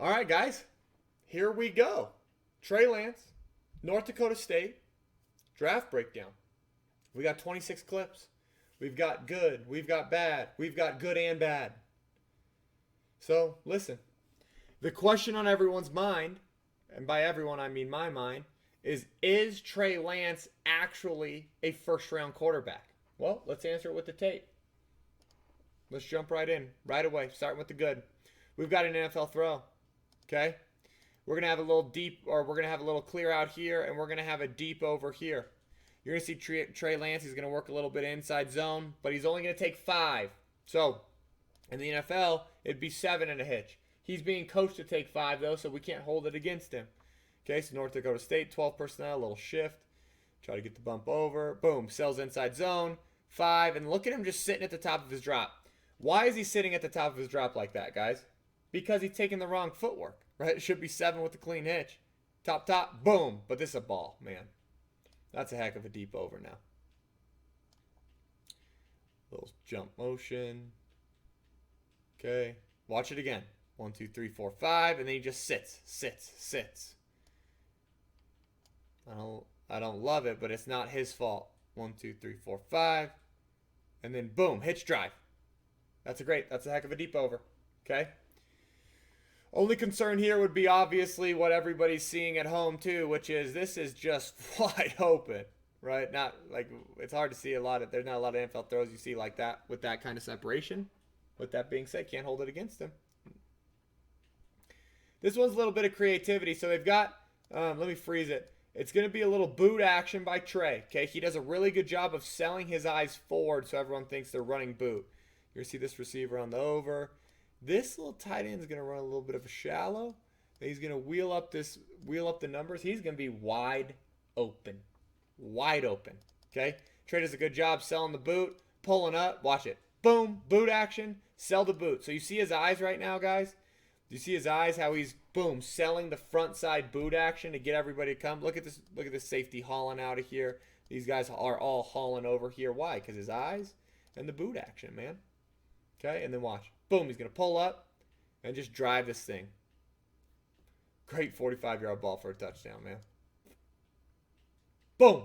All right, guys, here we go. Trey Lance, North Dakota State, draft breakdown. We got 26 clips. We've got good, we've got bad, we've got good and bad. So, listen. The question on everyone's mind, and by everyone I mean my mind, is Trey Lance actually a first-round quarterback? Well, let's answer it with the tape. Let's jump right in, right away, starting with the good. We've got an NFL throw, okay? We're going to have a little deep, or we're going to have a little clear out here, and we're going to have a deep over here. You're going to see Trey Lance. He's going to work a little bit inside zone, but he's only going to take 5. So, in the NFL, it'd be 7 and a hitch. He's being coached to take 5, though, so we can't hold it against him. Okay, so North Dakota State, 12 personnel, a little shift. Try to get the bump over. Boom, sells inside zone, 5. And look at him just sitting at the top of his drop. Why is he sitting at the top of his drop like that, guys? Because he's taking the wrong footwork, right? It should be 7 with a clean hitch. Top, boom. But this is a ball, man. That's a heck of a deep over now. Little jump motion. Okay, watch it again. 1, 2, 3, 4, 5, and then he just sits. I don't love it, but it's not his fault. 1, 2, 3, 4, 5, and then boom, hitch drive. That's a heck of a deep over. Okay. Only concern here would be obviously what everybody's seeing at home too, which is this is just wide open, right? Not like it's hard to see there's not a lot of NFL throws you see like that with that kind of separation. With that being said, can't hold it against him. This one's a little bit of creativity. So they've got, let me freeze it. It's going to be a little boot action by Trey. Okay, he does a really good job of selling his eyes forward so everyone thinks they're running boot. You're going to see this receiver on the over. This little tight end is going to run a little bit of a shallow. He's going to wheel up the numbers. He's going to be wide open. Wide open. Okay, Trey does a good job selling the boot, pulling up. Watch it. Boom, boot action, sell the boot. So you see his eyes right now, guys? Do you see his eyes, how he's, boom, selling the front side boot action to get everybody to come? Look at this safety hauling out of here. These guys are all hauling over here. Why? Because his eyes and the boot action, man. Okay, and then watch. Boom, he's going to pull up and just drive this thing. Great 45-yard ball for a touchdown, man. Boom.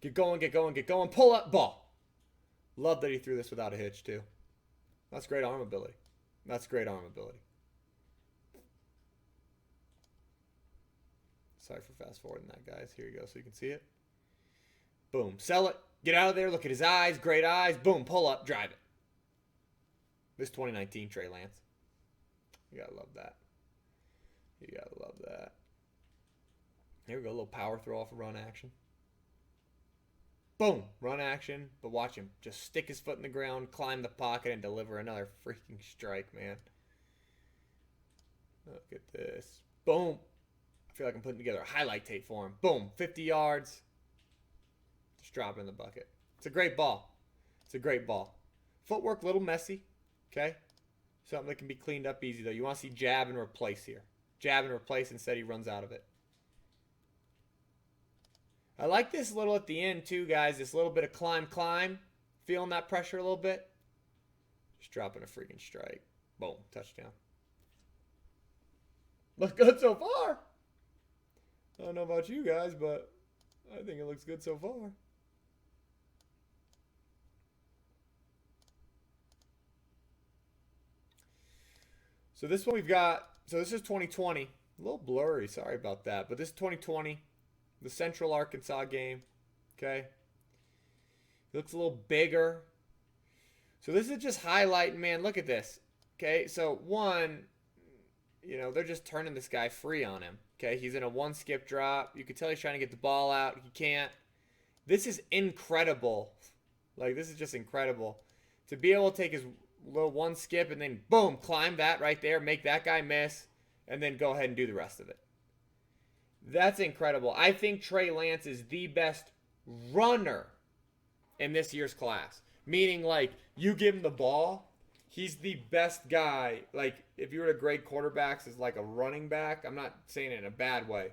Get going. Pull up, ball. Love that he threw this without a hitch, too. That's great arm ability. Sorry for fast forwarding that, guys. Here you go, so you can see it. Boom. Sell it. Get out of there. Look at his eyes. Great eyes. Boom. Pull up. Drive it. This 2019 Trey Lance. You gotta love that. Here we go. A little power throw off a run action. Boom, run action, but watch him just stick his foot in the ground, climb the pocket, and deliver another freaking strike, man. Look at this. Boom. I feel like I'm putting together a highlight tape for him. Boom, 50 yards. Just drop it in the bucket. It's a great ball. Footwork, a little messy, okay? Something that can be cleaned up easy, though. You want to see jab and replace here. Jab and replace, instead he runs out of it. I like this little at the end too, guys. This little bit of climb. Feeling that pressure a little bit. Just dropping a freaking strike. Boom, touchdown. Looks good so far. I don't know about you guys, but I think it looks good so far. So this one we've got, so this is 2020. A little blurry, sorry about that. But this is 2020. The Central Arkansas game, okay? It looks a little bigger. So this is just highlighting, man, look at this, okay? So one, they're just turning this guy free on him, okay? He's in a one-skip drop. You can tell he's trying to get the ball out. He can't. This is incredible. Like, this is just incredible. To be able to take his little one skip and then, boom, climb that right there, make that guy miss, and then go ahead and do the rest of it. That's incredible. I think Trey Lance is the best runner in this year's class. Meaning, like, you give him the ball, he's the best guy. Like, if you were to grade quarterbacks as, like, a running back, I'm not saying it in a bad way,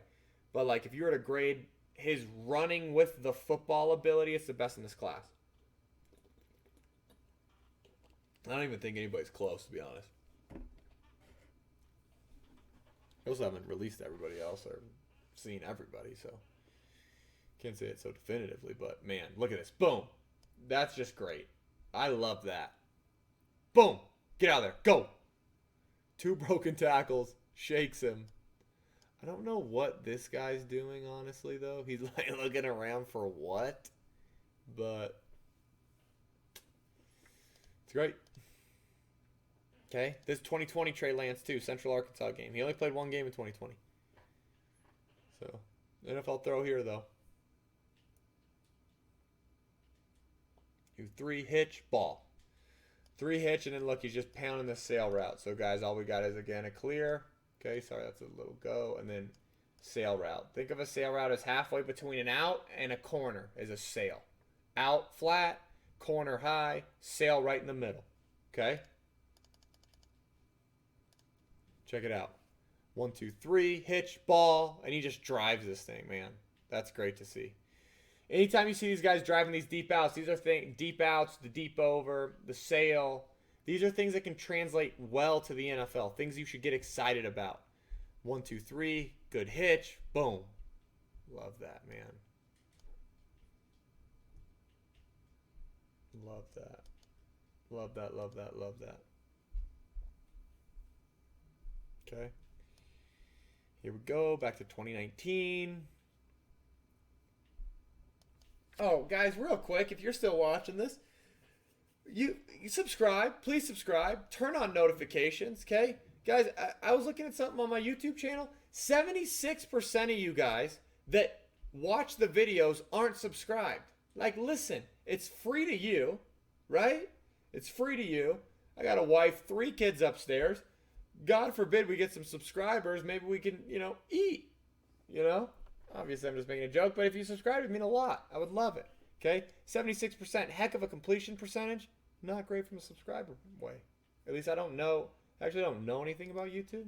but, like, if you were to grade his running with the football ability, it's the best in this class. I don't even think anybody's close, to be honest. I also haven't released everybody else or seen everybody, so can't say it so definitively. But man, look at this. Boom. That's just great. I love that. Boom. Get out of there. Go. 2 broken tackles. Shakes him. I don't know what this guy's doing, honestly, though. He's like looking around for what? But it's great. Okay. This 2020 Trey Lance, too. Central Arkansas game. He only played 1 game in 2020. So, NFL throw here, though. 3 hitch, ball. 3 hitch, and then look, he's just pounding the sail route. So, guys, all we got is, again, a clear. Okay, sorry, that's a little go. And then sail route. Think of a sail route as halfway between an out and a corner is a sail. Out flat, corner high, sail right in the middle. Okay? Check it out. 1, 2, 3, hitch, ball, and he just drives this thing, man. That's great to see. Anytime you see these guys driving these deep outs, these are deep outs, the deep over, the sail. These are things that can translate well to the NFL. Things you should get excited about. 1, 2, 3, good hitch, boom. Love that, man. Love that. Love that, love that, love that. Okay. Here we go, back to 2019. Oh, guys, real quick, if you're still watching this, you subscribe. Please subscribe. Turn on notifications, okay? Guys, I was looking at something on my YouTube channel. 76% of you guys that watch the videos aren't subscribed. Like, listen, it's free to you, right? It's free to you. I got a wife, 3 kids upstairs. God forbid we get some subscribers. Maybe we can, eat, Obviously, I'm just making a joke, but if you subscribe, it would mean a lot. I would love it. Okay? 76%, heck of a completion percentage. Not great from a subscriber way. At least I don't know. Actually, I don't know anything about YouTube,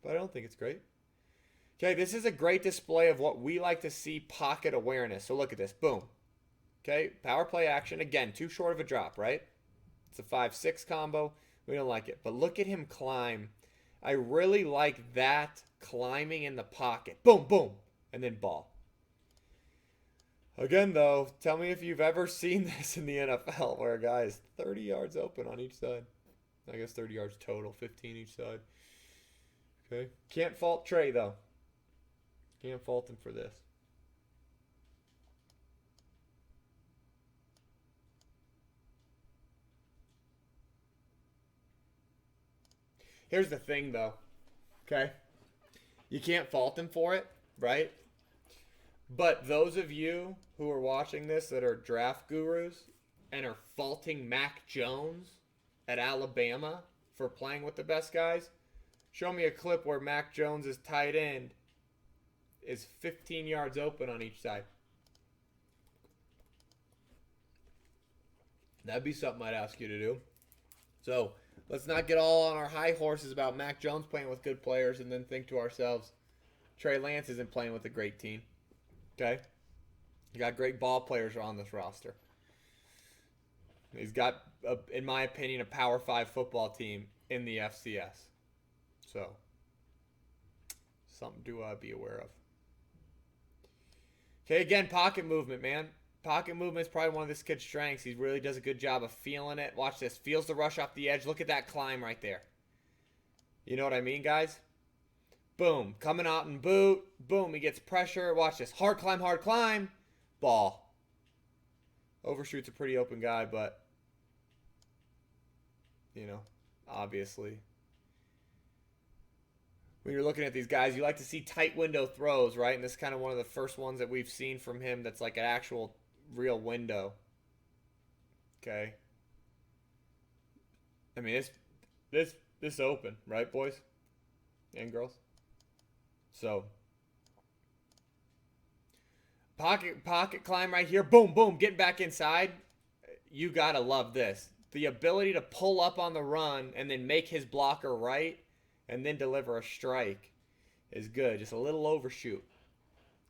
but I don't think it's great. Okay, this is a great display of what we like to see, pocket awareness. So look at this. Boom. Okay, power play action. Again, too short of a drop, right? It's a 5-6 combo. We don't like it. But look at him climb. I really like that climbing in the pocket. Boom, boom. And then ball. Again, though, tell me if you've ever seen this in the NFL where a guy is 30 yards open on each side. I guess 30 yards total, 15 each side. Okay. Can't fault Trey, though. Can't fault him for this. Here's the thing, though. Okay? You can't fault him for it, right? But those of you who are watching this that are draft gurus and are faulting Mac Jones at Alabama for playing with the best guys, show me a clip where Mac Jones' tight end is 15 yards open on each side. That'd be something I'd ask you to do. So let's not get all on our high horses about Mac Jones playing with good players and then think to ourselves, Trey Lance isn't playing with a great team. Okay? You got great ball players on this roster. He's got, in my opinion, a Power 5 football team in the FCS. So, something to be aware of. Okay, again, pocket movement, man. Pocket movement is probably one of this kid's strengths. He really does a good job of feeling it. Watch this. Feels the rush off the edge. Look at that climb right there. You know what I mean, guys? Boom. Coming out and boot. Boom. He gets pressure. Watch this. Hard climb, hard climb. Ball. Overshoot's a pretty open guy, but, obviously. When you're looking at these guys, you like to see tight window throws, right? And this is kind of one of the first ones that we've seen from him that's like an actual real window. Okay. I mean, this open, right, boys and girls? So, pocket climb right here. Boom, boom, getting back inside. You got to love this. The ability to pull up on the run and then make his blocker right and then deliver a strike is good. Just a little overshoot.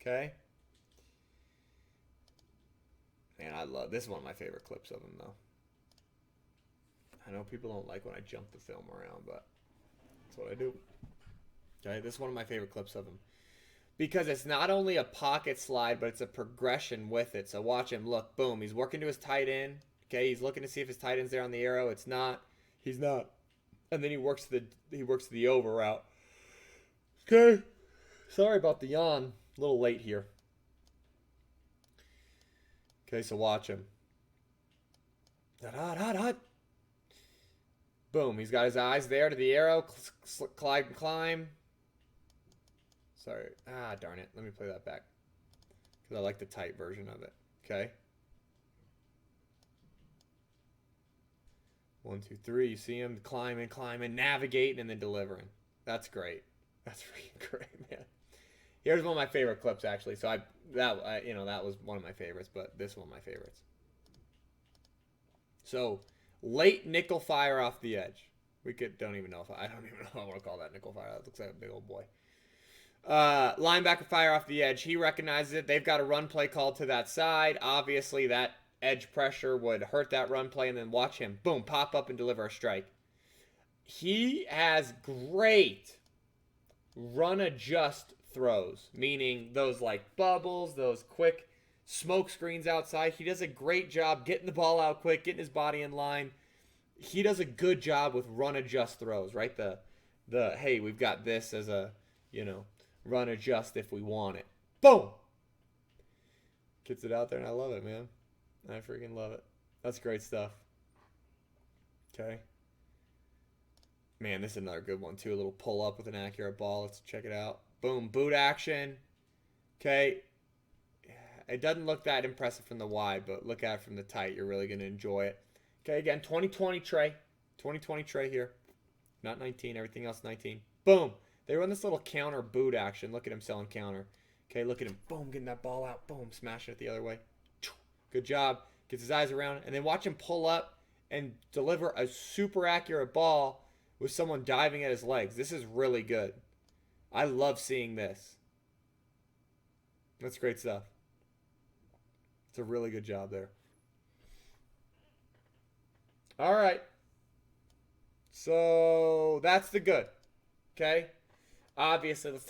Okay? Man, I love this. Is one of my favorite clips of him, though. I know people don't like when I jump the film around, but that's what I do. Okay, this is one of my favorite clips of him. Because it's not only a pocket slide, but it's a progression with it. So watch him. Look, boom. He's working to his tight end. Okay, he's looking to see if his tight end's there on the arrow. It's not. He's not. And then he works to the over route. Okay. Sorry about the yawn. A little late here. Okay, so watch him. Boom. He's got his eyes there to the arrow. Climb. Sorry. Darn it. Let me play that back. Because I like the tight version of it. Okay. 1, 2, 3. You see him climbing, navigating, and then delivering. That's great. That's freaking great, man. Here's one of my favorite clips, actually. So that was one of my favorites, but this one of my favorites. So late nickel fire off the edge. I don't even know if I want to call that nickel fire. That looks like a big old boy. Linebacker fire off the edge. He recognizes it. They've got a run play called to that side. Obviously, that edge pressure would hurt that run play, and then watch him, boom, pop up and deliver a strike. He has great run adjust throws, meaning those like bubbles, those quick smoke screens outside. He does a great job getting the ball out quick, getting his body in line. He does a good job with run adjust throws, right? The hey, we've got this as a, run adjust if we want it. Boom! Gets it out there, and I love it, man. I freaking love it. That's great stuff. Okay. Man, this is another good one, too. A little pull-up with an accurate ball. Let's check it out. Boom. Boot action. Okay. It doesn't look that impressive from the wide, but look at it from the tight. You're really going to enjoy it. Okay, again, 2020 Trey. 2020 Trey here. Not 19. Everything else 19. Boom. They run this little counter boot action. Look at him selling counter. Okay, look at him. Boom, getting that ball out. Boom, smashing it the other way. Good job. Gets his eyes around. And then watch him pull up and deliver a super accurate ball with someone diving at his legs. This is really good. I love seeing this. That's great stuff. It's a really good job there. All right. So that's the good. Okay. Obviously, let's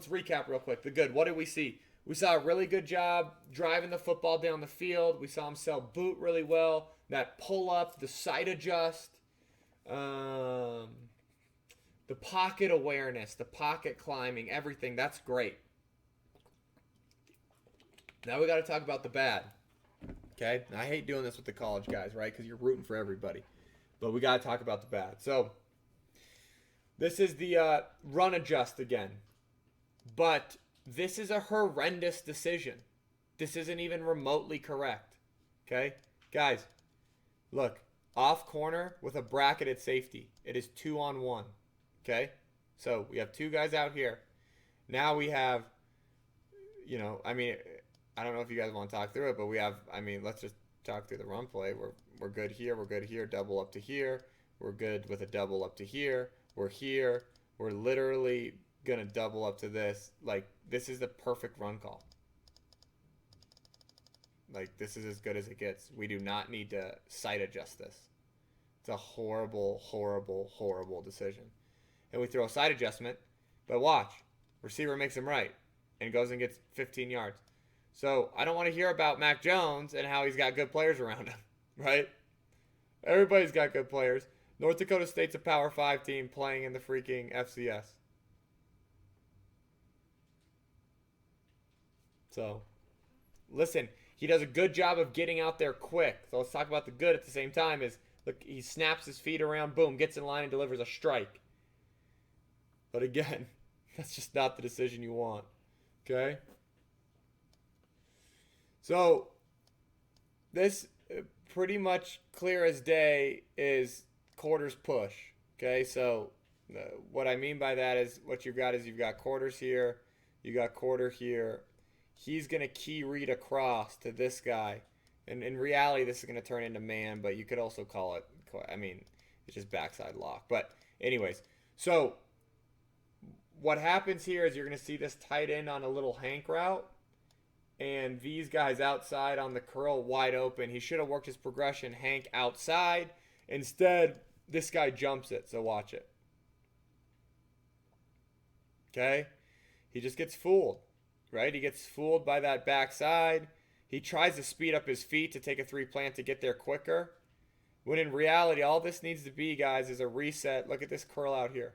recap real quick. The good. What did we see? We saw a really good job driving the football down the field. We saw him sell boot really well. That pull up, the sight adjust, the pocket awareness, the pocket climbing, everything. That's great. Now we got to talk about the bad. Okay? And I hate doing this with the college guys, right? Because you're rooting for everybody. But we got to talk about the bad. So this is the run adjust again. But this is a horrendous decision. This isn't even remotely correct. Okay? Guys, look. Off corner with a bracketed safety. It is 2-on-1. Okay? So we have two guys out here. Now we have, I don't know if you guys want to talk through it, but we have, let's just talk through the run play. We're good here. We're good here. Double up to here. We're good with a double up to here. We're here. We're literally going to double up to this. Like, this is the perfect run call. Like, this is as good as it gets. We do not need to sight adjust this. It's a horrible, horrible, horrible decision. And we throw a sight adjustment, but watch. Receiver makes him right and goes and gets 15 yards. So I don't want to hear about Mac Jones and how he's got good players around him, right? Everybody's got good players. North Dakota State's a Power 5 team playing in the freaking FCS. So, listen, he does a good job of getting out there quick. So let's talk about the good at the same time. Look, he snaps his feet around, boom, gets in line and delivers a strike. But again, that's just not the decision you want. Okay? So, this pretty much clear as day is quarters push. Okay? So, what I mean by that is what you've got quarters here, you got quarter here. He's going to key read across to this guy. And in reality, this is going to turn into man, but you could also call it, it's just backside lock. But anyways, so what happens here is you're going to see this tight end on a little hank route. And these guys outside on the curl wide open. He should have worked his progression hank outside. Instead, this guy jumps it. So watch it. Okay? He just gets fooled, right? He gets fooled by that backside. He tries to speed up his feet to take a three plant to get there quicker. When in reality, all this needs to be, guys, is a reset. Look at this curl out here.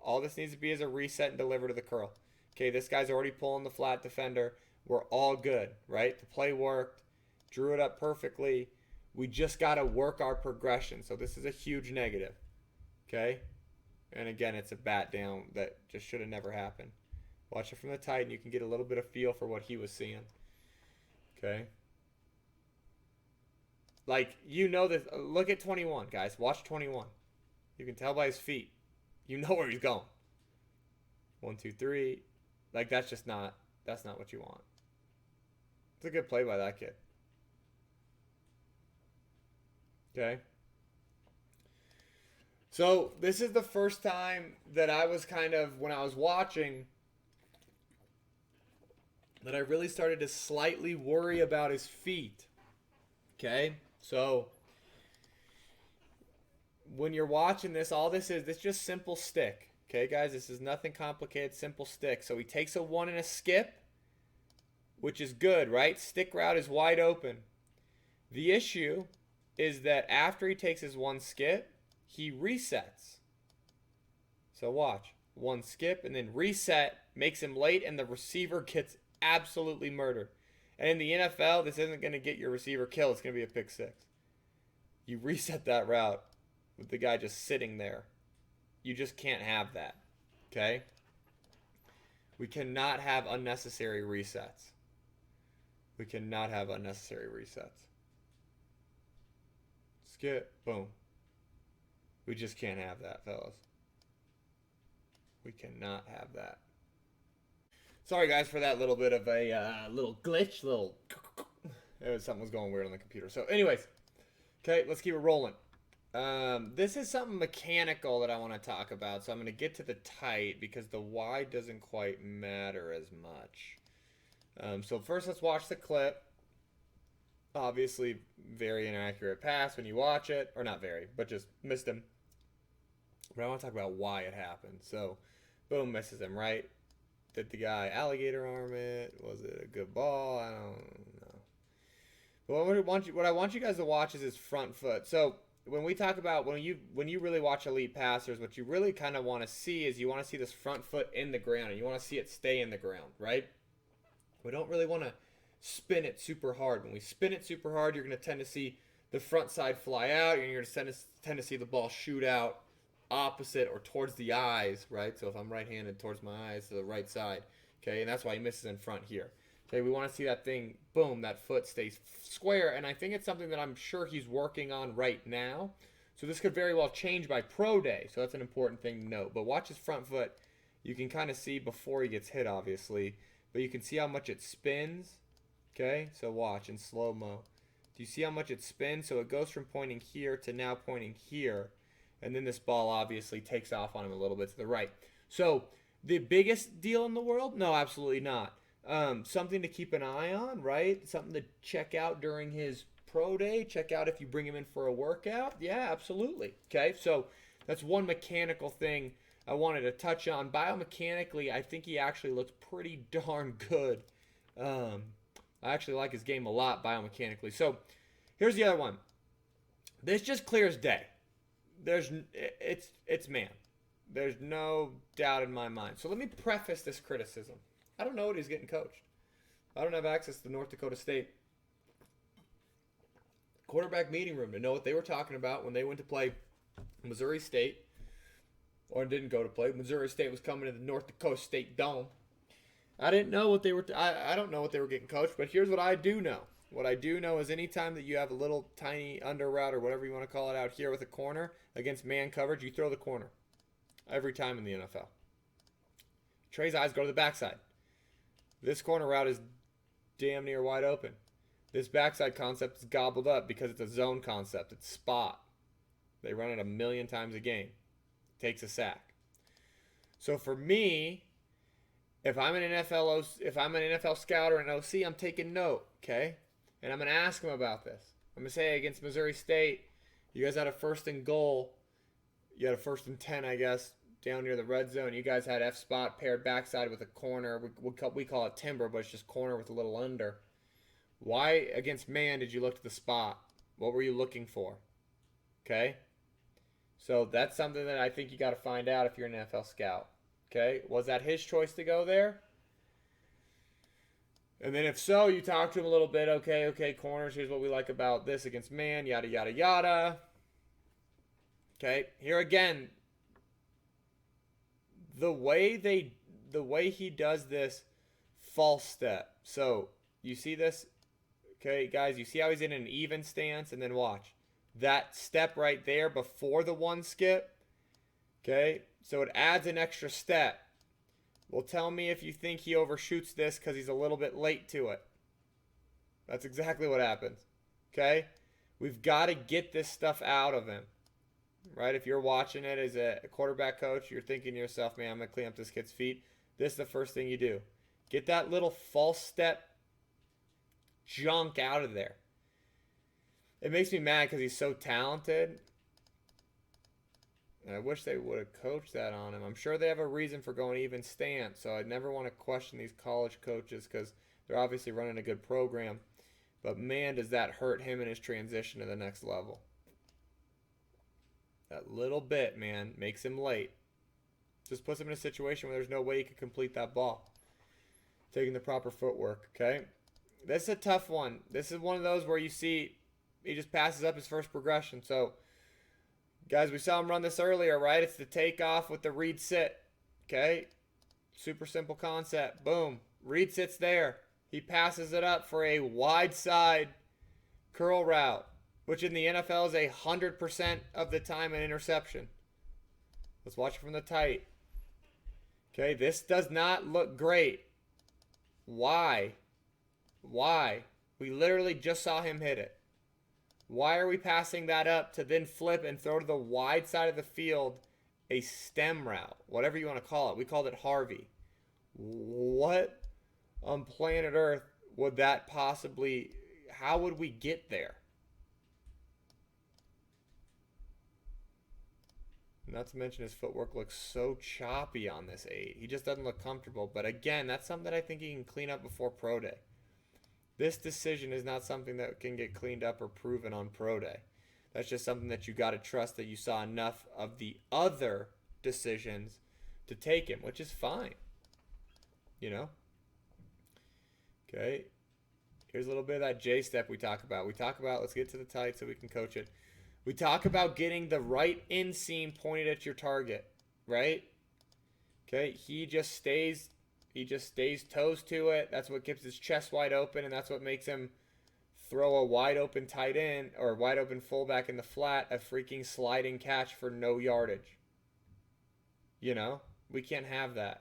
All this needs to be is a reset and deliver to the curl. Okay, this guy's already pulling the flat defender. We're all good, right? The play worked. Drew it up perfectly. We just got to work our progression. So this is a huge negative. Okay? And again, it's a bat down that just should have never happened. Watch it from the tight, and you can get a little bit of feel for what he was seeing. Okay? Like, you know this. Look at 21, guys. Watch 21. You can tell by his feet. You know where he's going. 1, 2, 3. Like, that's not what you want. It's a good play by that kid. Okay? So, this is the first time that I was kind of, when I was watching, that I really started to slightly worry about his feet. Okay? So, when you're watching this, all this is just simple stick. Okay, guys? This is nothing complicated, simple stick. So, he takes a 1 and a skip, which is good, right? Stick route is wide open. The issue is that after he takes his 1 skip, he resets. So watch. 1 skip and then reset, makes him late, and the receiver gets absolutely murdered. And in the NFL, this isn't going to get your receiver killed. It's going to be a pick 6. You reset that route with the guy just sitting there. You just can't have that. Okay? We cannot have unnecessary resets. We cannot have unnecessary resets. Skip. Boom. We just can't have that, fellas. We cannot have that. Sorry, guys, for that little bit of a little glitch. Something was going weird on the computer. So, anyways. Okay, let's keep it rolling. This is something mechanical that I want to talk about. So I'm going to get to the tight because the wide doesn't quite matter as much. So first let's watch the clip. Obviously, very inaccurate pass when you watch it. Or not very, but just missed him. But I want to talk about why it happened. So, boom, misses him, right? Did the guy alligator arm it? Was it a good ball? I don't know. But what I want you guys to watch is his front foot. So when we talk about when you really watch elite passers, what you really kind of want to see is you want to see this front foot in the ground, and you want to see it stay in the ground, right? We don't really want to spin it super hard. When we spin it super hard, you're going to tend to see the front side fly out, and you're going to tend to see the ball shoot out opposite or towards the eyes, right? So if I'm right-handed, towards my eyes to the right side, okay? And that's why he misses in front here. Okay, we want to see that thing, boom, that foot stays square, and I think it's something that I'm sure he's working on right now. So this could very well change by pro day, so that's an important thing to note. But watch his front foot. You can kind of see before he gets hit, obviously, but you can see how much it spins, okay? So watch in slow-mo. Do you see how much it spins? So it goes from pointing here to now pointing here, and then this ball obviously takes off on him a little bit to the right. So the biggest deal in the world? No, absolutely not. Something to keep an eye on, right? Something to check out during his pro day. Check out if you bring him in for a workout. Yeah, absolutely. Okay, so that's one mechanical thing I wanted to touch on. Biomechanically, I think he actually looks pretty darn good. I actually like his game a lot biomechanically. So here's the other one. This just clear as day. It's man. There's no doubt in my mind. So let me preface this criticism. I don't know what he's getting coached. I don't have access to North Dakota State quarterback meeting room to know what they were talking about when they went to play Missouri State, or didn't go to play. Missouri State was coming to the North Dakota State Dome. I didn't know what they were. I don't know what they were getting coached, but here's what I do know. What I do know is anytime that you have a little tiny under route or whatever you want to call it out here with a corner against man coverage, you throw the corner every time in the NFL. Trey's eyes go to the backside. This corner route is damn near wide open. This backside concept is gobbled up because it's a zone concept. It's spot. They run it 1,000,000 times a game. Takes a sack. So for me, if I'm an NFL scout or an OC, I'm taking note, okay? And I'm going to ask him about this. I'm going to say against Missouri State, you guys had a 1st and goal. You had a 1st and 10, I guess, down near the red zone. You guys had F spot paired backside with a corner. We call it timber, but it's just corner with a little under. Why against man did you look to the spot? What were you looking for? Okay? So that's something that I think you got to find out if you're an NFL scout. Okay? Was that his choice to go there? And then if so, you talk to him a little bit. Okay, corners, here's what we like about this against man, yada, yada, yada. Okay? Here again, the way he does this false step. So, you see this? Okay, guys, you see how he's in an even stance? And then watch. That step right there before the one skip. Okay, so it adds an extra step. Well, tell me if you think he overshoots this because he's a little bit late to it. That's exactly what happens. Okay, we've got to get this stuff out of him. Right, if you're watching it as a quarterback coach, you're thinking to yourself, man, I'm going to clean up this kid's feet. This is the first thing you do. Get that little false step junk out of there. It makes me mad because he's so talented. And I wish they would have coached that on him. I'm sure they have a reason for going even stance, so I'd never want to question these college coaches because they're obviously running a good program. But man, does that hurt him in his transition to the next level. That little bit, man, makes him late. Just puts him in a situation where there's no way he could complete that ball. Taking the proper footwork, okay? This is a tough one. This is one of those where you see he just passes up his first progression. So, guys, we saw him run this earlier, right? It's the takeoff with the read sit, okay? Super simple concept. Boom. Read sits there. He passes it up for a wide side curl route, which in the NFL is 100% of the time an interception. Let's watch it from the tight. Okay, this does not look great. Why? We literally just saw him hit it. Why are we passing that up to then flip and throw to the wide side of the field a stem route? Whatever you want to call it. We called it Harvey. What on planet Earth would that possibly... How would we get there? Not to mention his footwork looks so choppy on this 8. He just doesn't look comfortable. But again, that's something I think he can clean up before Pro Day. This decision is not something that can get cleaned up or proven on Pro Day. That's just something that you got to trust that you saw enough of the other decisions to take him, which is fine. You know? Okay. Here's a little bit of that J step we talk about. Let's get to the tight so we can coach it. We talk about getting the right inseam pointed at your target, right? Okay, he just stays toes to it. That's what keeps his chest wide open, and that's what makes him throw a wide open tight end or wide open fullback in the flat, a freaking sliding catch for no yardage. You know, we can't have that.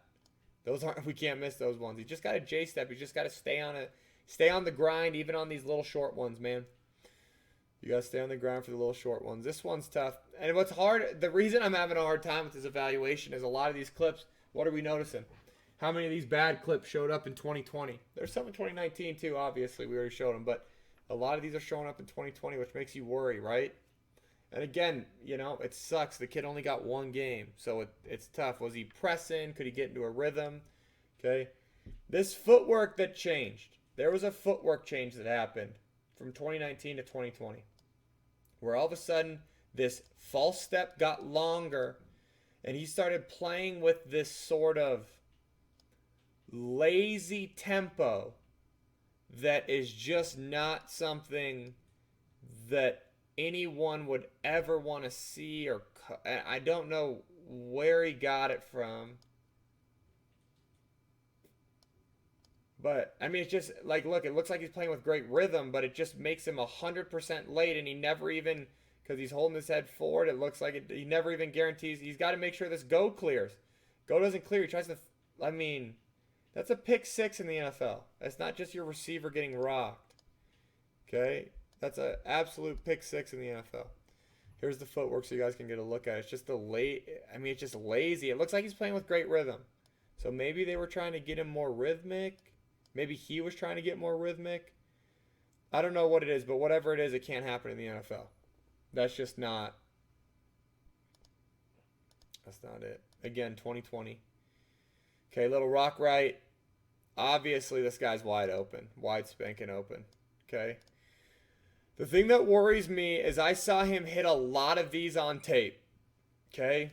We can't miss those ones. You just got to J step. You just got to stay on the grind, even on these little short ones, man. You got to stay on the ground for the little short ones. This one's tough. And what's hard, the reason I'm having a hard time with this evaluation is a lot of these clips, what are we noticing? How many of these bad clips showed up in 2020? There's some in 2019 too, obviously. We already showed them. But a lot of these are showing up in 2020, which makes you worry, right? And again, you know, it sucks. The kid only got one game. So it's tough. Was he pressing? Could he get into a rhythm? Okay. This footwork that changed. There was a footwork change that happened from 2019 to 2020. Where all of a sudden, this false step got longer. And he started playing with this sort of lazy tempo that is just not something that anyone would ever want to see. Or I don't know where he got it from. But, I mean, it's just, like, look, it looks like he's playing with great rhythm, but it just makes him 100% late, and he never even, because he's holding his head forward, it looks like he never even guarantees. He's got to make sure this go clears. Go doesn't clear. He tries to, I mean, that's a pick 6 in the NFL. That's not just your receiver getting rocked. Okay? That's an absolute pick 6 in the NFL. Here's the footwork so you guys can get a look at it. It's just it's just lazy. It looks like he's playing with great rhythm. So maybe they were trying to get him more rhythmic. Maybe he was trying to get more rhythmic. I don't know what it is, but whatever it is, it can't happen in the NFL. That's just not. That's not it. Again, 2020. Okay, little rock right. Obviously, this guy's wide open. Wide spanking open. Okay. The thing that worries me is I saw him hit a lot of these on tape. Okay.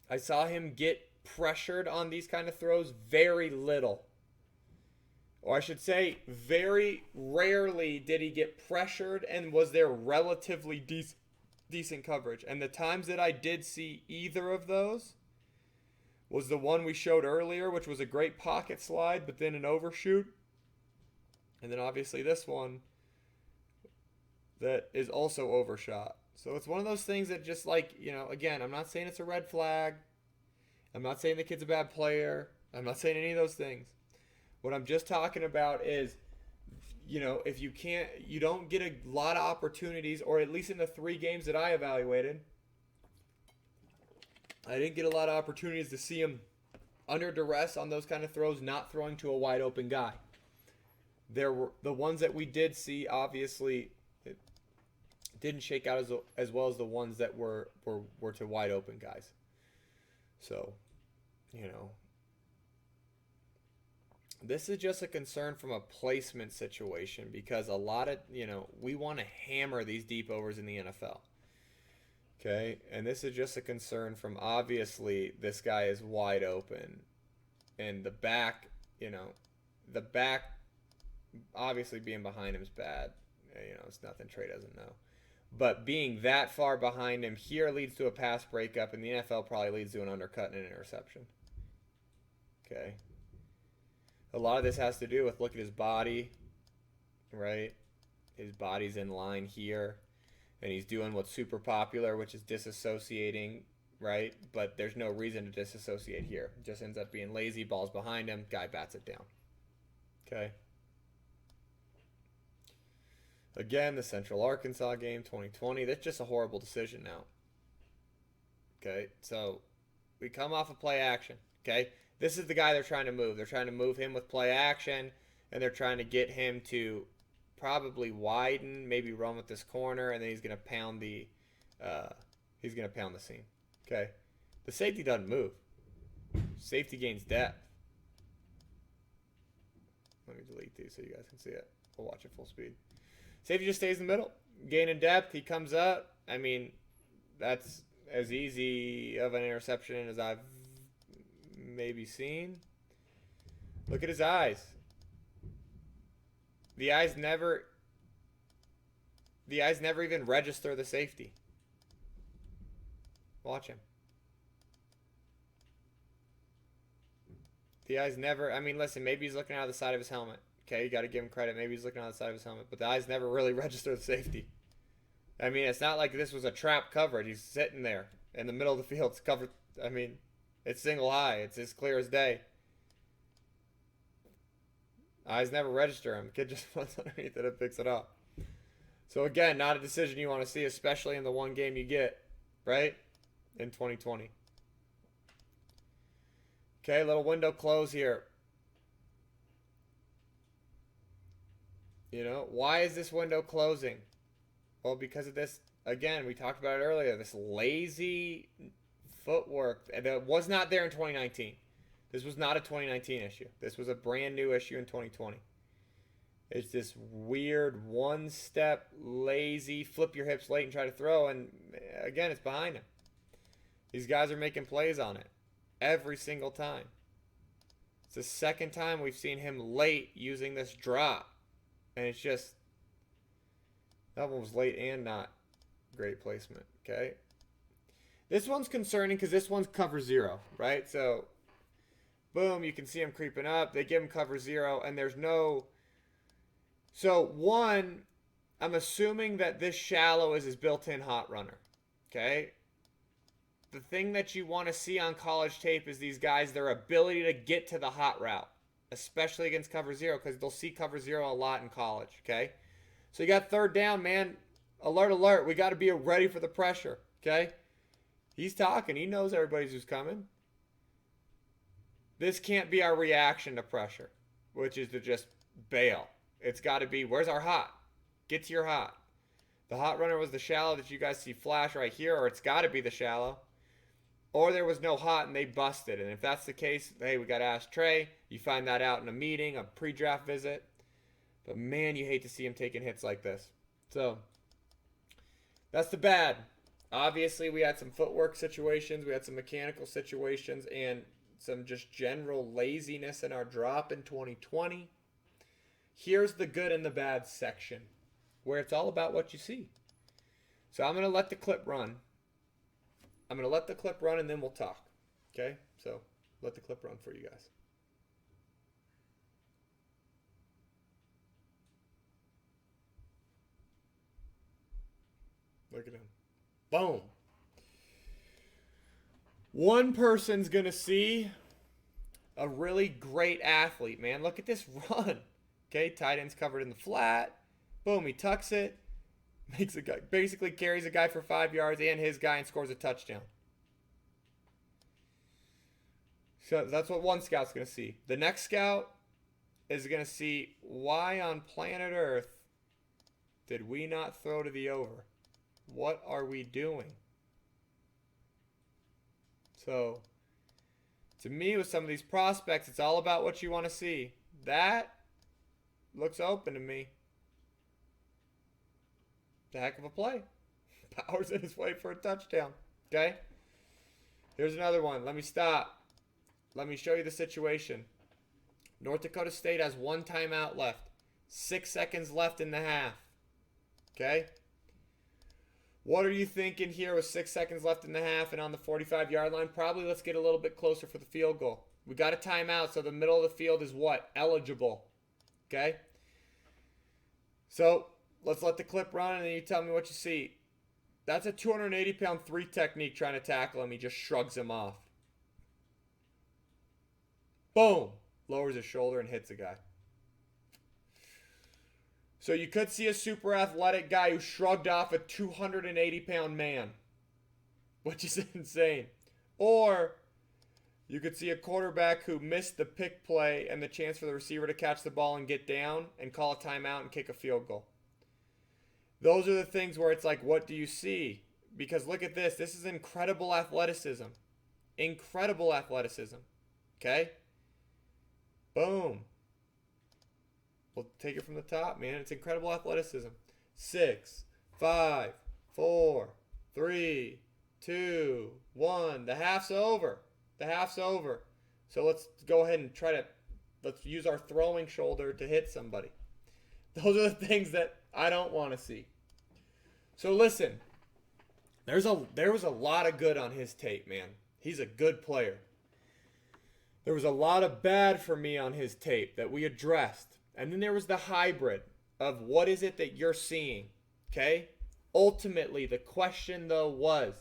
I saw him get pressured on these kind of throws very little. Or I should say, very rarely did he get pressured and was there relatively decent coverage. And the times that I did see either of those was the one we showed earlier, which was a great pocket slide, but then an overshoot. And then obviously this one that is also overshot. So it's one of those things that just like, again, I'm not saying it's a red flag. I'm not saying the kid's a bad player. I'm not saying any of those things. What I'm just talking about is, if you don't get a lot of opportunities, or at least in the 3 games that I evaluated, I didn't get a lot of opportunities to see him under duress on those kind of throws, not throwing to a wide open guy. There were the ones that we did see, obviously, it didn't shake out as well as the ones that were to wide open guys. So, this is just a concern from a placement situation because a lot of, we want to hammer these deep overs in the NFL. Okay, and this is just a concern from obviously this guy is wide open, and the back obviously being behind him is bad. It's nothing Trey doesn't know. But being that far behind him here leads to a pass breakup, and the NFL probably leads to an undercut and an interception. Okay. A lot of this has to do with look at his body, right? His body's in line here. And he's doing what's super popular, which is disassociating, right? But there's no reason to disassociate here. It just ends up being lazy. Ball's behind him. Guy bats it down. Okay. Again, the Central Arkansas game, 2020. That's just a horrible decision now. Okay. So we come off of play action. Okay. This is the guy they're trying to move. They're trying to move him with play action, and they're trying to get him to probably widen, maybe run with this corner, and then he's gonna pound the seam. Okay, the safety doesn't move. Safety gains depth. Let me delete these so you guys can see it. We'll watch it full speed. Safety just stays in the middle, gaining depth. He comes up. I mean, that's as easy of an interception as I've maybe seen. Look at his eyes. The eyes never even register the safety. Watch him. The eyes never, listen, maybe he's looking out of the side of his helmet. Okay, you got to give him credit. Maybe he's looking out of the side of his helmet. But the eyes never really register the safety. It's not like this was a trap coverage. He's sitting there in the middle of the field. It's covered. It's single high. It's as clear as day. Eyes never register him. Kid just runs underneath it and picks it up. So again, not a decision you want to see, especially in the one game you get, right? In 2020. Okay, little window close here. Why is this window closing? Well, because of this, again, we talked about it earlier, this lazy footwork that was not there in 2019. This was not a 2019 issue. This was a brand new issue in 2020. It's this weird one-step, lazy, flip your hips late and try to throw, and again, it's behind him. These guys are making plays on it every single time. It's the second time we've seen him late using this drop, and it's just, that one was late and not great placement, okay? This one's concerning because this one's cover 0, right? So, boom, you can see him creeping up. They give him cover 0, and there's no... So, one, I'm assuming that this shallow is his built-in hot runner, okay? The thing that you want to see on college tape is these guys, their ability to get to the hot route, especially against cover 0, because they'll see cover 0 a lot in college, okay? So, you got third down, man. Alert, alert. We got to be ready for the pressure, okay? He's talking. He knows everybody's who's coming. This can't be our reaction to pressure, which is to just bail. It's got to be, where's our hot? Get to your hot. The hot runner was the shallow that you guys see flash right here, or it's got to be the shallow. or there was no hot and they busted. And if that's the case, hey, we got to ask Trey. You find that out in a meeting, a pre-draft visit. But man, you hate to see him taking hits like this. So that's the bad. Obviously, we had some footwork situations, we had some mechanical situations, and some just general laziness in our drop in 2020. Here's the good and the bad section, where it's all about what you see. So I'm going to let the clip run. I'm going to let the clip run and then we'll talk. Okay? So let the clip run for you guys. Look at him. Boom. One person's going to see a really great athlete, man. Look at this run. Okay, tight end's covered in the flat. Boom, he tucks it. Makes a guy, basically carries a guy for 5 yards and his guy and scores a touchdown. So that's what one scout's going to see. The next scout is going to see, why on planet Earth did we not throw to the over? What are we doing? So, to me, with some of these prospects, it's all about what you want to see. That looks open to me. It's a heck of a play. Powers in his way for a touchdown. Okay? Here's another one. Let me stop. Let me show you the situation. North Dakota State has 1 timeout left. 6 seconds left in the half. Okay? What are you thinking here with 6 seconds left in the half and on the 45-yard line? Probably let's get a little bit closer for the field goal. We got a timeout, so the middle of the field is what? Eligible. Okay? So let's let the clip run and then you tell me what you see. That's a 280-pound 3 technique trying to tackle him. He just shrugs him off. Boom. Lowers his shoulder and hits a guy. So you could see a super athletic guy who shrugged off a 280-pound man, which is insane. Or you could see a quarterback who missed the pick play and the chance for the receiver to catch the ball and get down and call a timeout and kick a field goal. Those are the things where it's like, what do you see? Because look at this. This is incredible athleticism. Incredible athleticism. Okay? Boom. We'll take it from the top, man. It's incredible athleticism. 6, 5, 4, 3, 2, 1. The half's over. The half's over. So let's go ahead and let's use our throwing shoulder to hit somebody. Those are the things that I don't want to see. So listen, there was a lot of good on his tape, man. He's a good player. There was a lot of bad for me on his tape that we addressed. And then there was the hybrid of what is it that you're seeing, okay? Ultimately, the question, though, was,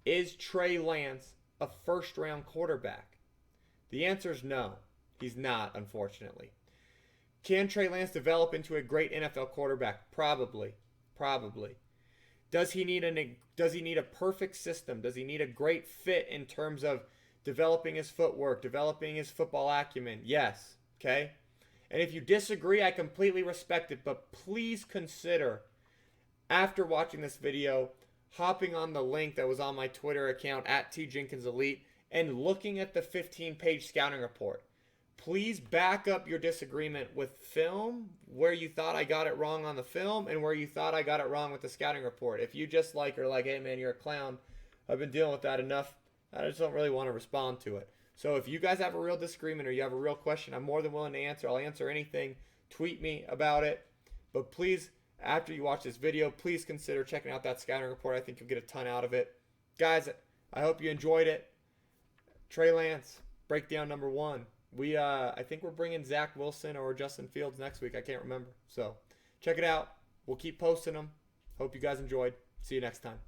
is Trey Lance a first-round quarterback? The answer is no. He's not, unfortunately. Can Trey Lance develop into a great NFL quarterback? Probably. Probably. Does he need a perfect system? Does he need a great fit in terms of developing his footwork, developing his football acumen? Yes, okay? And if you disagree, I completely respect it. But please consider, after watching this video, hopping on the link that was on my Twitter account, @Jenkins Elite, and looking at the 15-page scouting report. Please back up your disagreement with film, where you thought I got it wrong on the film, and where you thought I got it wrong with the scouting report. If you just are like, hey, man, you're a clown, I've been dealing with that enough, I just don't really want to respond to it. So if you guys have a real disagreement or you have a real question, I'm more than willing to answer. I'll answer anything. Tweet me about it. But please, after you watch this video, please consider checking out that scouting report. I think you'll get a ton out of it. Guys, I hope you enjoyed it. Trey Lance, breakdown number 1. I think we're bringing Zach Wilson or Justin Fields next week. I can't remember. So check it out. We'll keep posting them. Hope you guys enjoyed. See you next time.